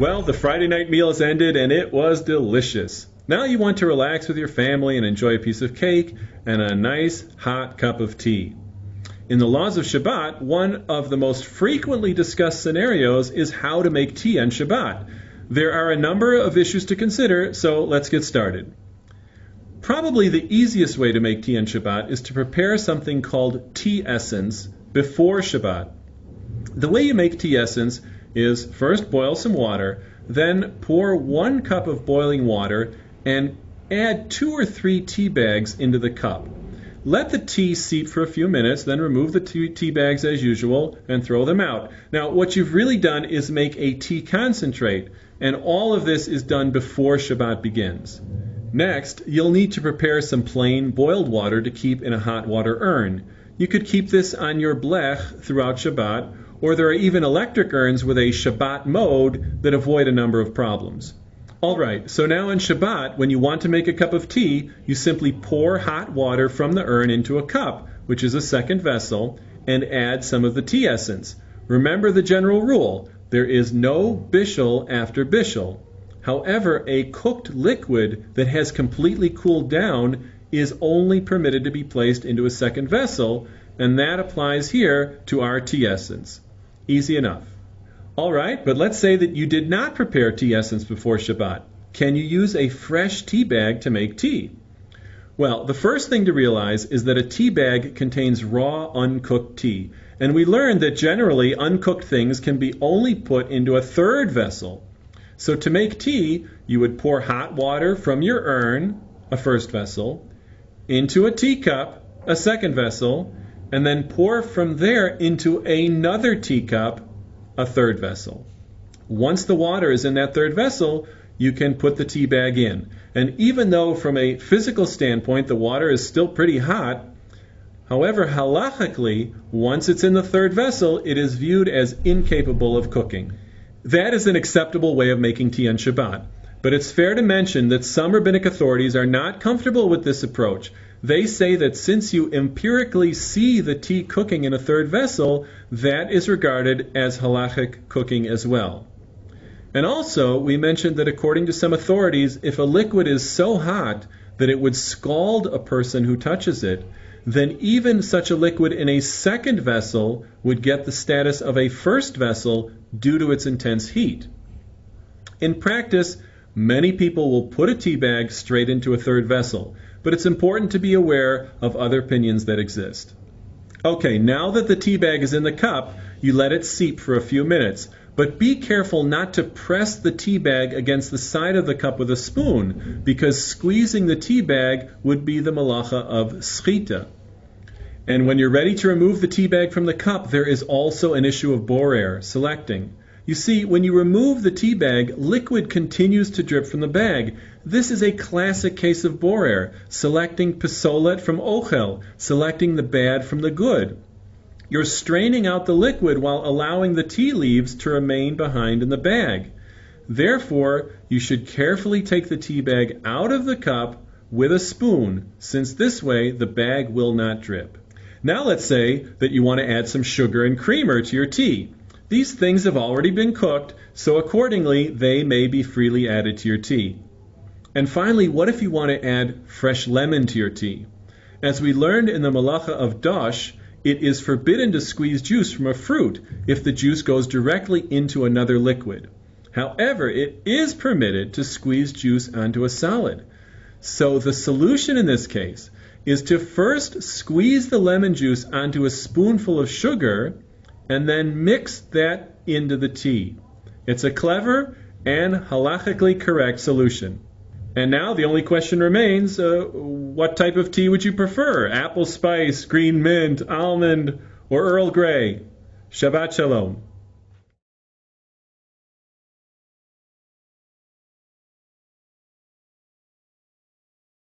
Well, the Friday night meal has ended and it was delicious. Now you want to relax with your family and enjoy a piece of cake and a nice hot cup of tea. In the laws of Shabbat, one of the most frequently discussed scenarios is how to make tea on Shabbat. There are a number of issues to consider, so let's get started. Probably the easiest way to make tea on Shabbat is to prepare something called tea essence before Shabbat. The way you make tea essence is first boil some water, then pour 1 cup of boiling water and add 2 or 3 tea bags into the cup. Let the tea seep for a few minutes, then remove the tea bags as usual and throw them out. Now, what you've really done is make a tea concentrate, and all of this is done before Shabbat begins. Next, you'll need to prepare some plain boiled water to keep in a hot water urn. You could keep this on your blech throughout Shabbat, or there are even electric urns with a Shabbat mode that avoid a number of problems. Alright, so now on Shabbat, when you want to make a cup of tea, you simply pour hot water from the urn into a cup, which is a second vessel, and add some of the tea essence. Remember the general rule, there is no bishul after bishul. However, a cooked liquid that has completely cooled down is only permitted to be placed into a second vessel, and that applies here to our tea essence. Easy enough. All right, but let's say that you did not prepare tea essence before Shabbat. Can you use a fresh tea bag to make tea? Well, the first thing to realize is that a tea bag contains raw, uncooked tea, and we learned that generally uncooked things can be only put into a third vessel. So to make tea, you would pour hot water from your urn, a first vessel, into a teacup, a second vessel, and then pour from there into another teacup, a third vessel. Once the water is in that third vessel, you can put the tea bag in. And even though from a physical standpoint the water is still pretty hot, however, halachically, once it's in the third vessel, it is viewed as incapable of cooking. That is an acceptable way of making tea on Shabbat. But it's fair to mention that some rabbinic authorities are not comfortable with this approach. They say that since you empirically see the tea cooking in a third vessel, that is regarded as halachic cooking as well. And also, we mentioned that according to some authorities, if a liquid is so hot that it would scald a person who touches it, then even such a liquid in a second vessel would get the status of a first vessel due to its intense heat. In practice, many people will put a tea bag straight into a third vessel, but it's important to be aware of other opinions that exist. Okay, now that the tea bag is in the cup, you let it seep for a few minutes, but be careful not to press the tea bag against the side of the cup with a spoon, because squeezing the tea bag would be the malacha of schita. And when you're ready to remove the tea bag from the cup, there is also an issue of borer, selecting. You see, when you remove the tea bag, liquid continues to drip from the bag. This is a classic case of borer, selecting pisolet from ochel, selecting the bad from the good. You're straining out the liquid while allowing the tea leaves to remain behind in the bag. Therefore, you should carefully take the tea bag out of the cup with a spoon, since this way the bag will not drip. Now let's say that you want to add some sugar and creamer to your tea. These things have already been cooked, so accordingly they may be freely added to your tea. And finally, what if you want to add fresh lemon to your tea? As we learned in the malacha of dosh, it is forbidden to squeeze juice from a fruit if the juice goes directly into another liquid. However, it is permitted to squeeze juice onto a solid. So the solution in this case is to first squeeze the lemon juice onto a spoonful of sugar and then mix that into the tea. It's a clever and halachically correct solution. And now the only question remains, what type of tea would you prefer? Apple spice, green mint, almond, or Earl Grey? Shabbat Shalom.